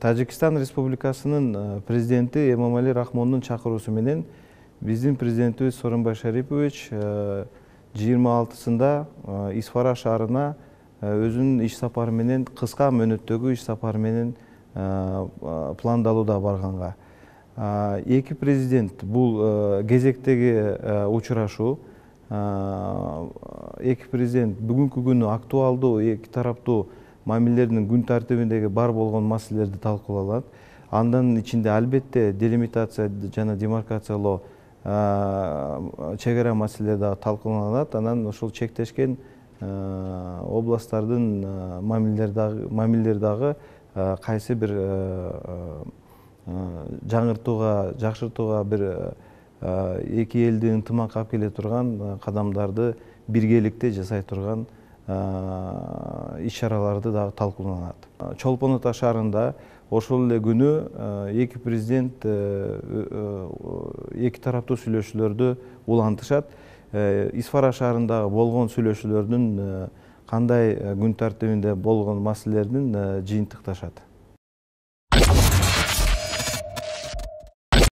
Тажикстан Республикасынын президенти Эмомали Рахмондун чакыруусу менен биздин президентибиз Сооронбай Шарипович 26-сында Исфара шаарына өзүнүн иш сапары менен, кыска мөөнөттөгү иш сапары менен пландалууда барганга. Эки президент бул кезектеги учурашуу. Эки президент бүгүнкү күнү актуалдуу эки тараптуу мамилелердин күн тартибиндеги бар болгон маселелерди талкууланат. Андан ичинде албетте делимитация жана демаркациялоо чек ара маселелери дагы талкууланат. Анан ошол чектешкен областтардын мамилелери дагы кайсы бир жаңыртууга, жакшыртууга бир эки элди ынтымакка алып келе турган кадамдарды биргеликте жасай турган иш-чараларды дагы талкууланат. Чолпон Ата шаарында ошол эле күнү эки президент эки тараптуу сүйлөшүүлөрдү улантышат. Исфара шаарындагы болгон сүйлөшүүлөрдүн кандай күн тартибинде болгон маселелерин жыйынтыкташат.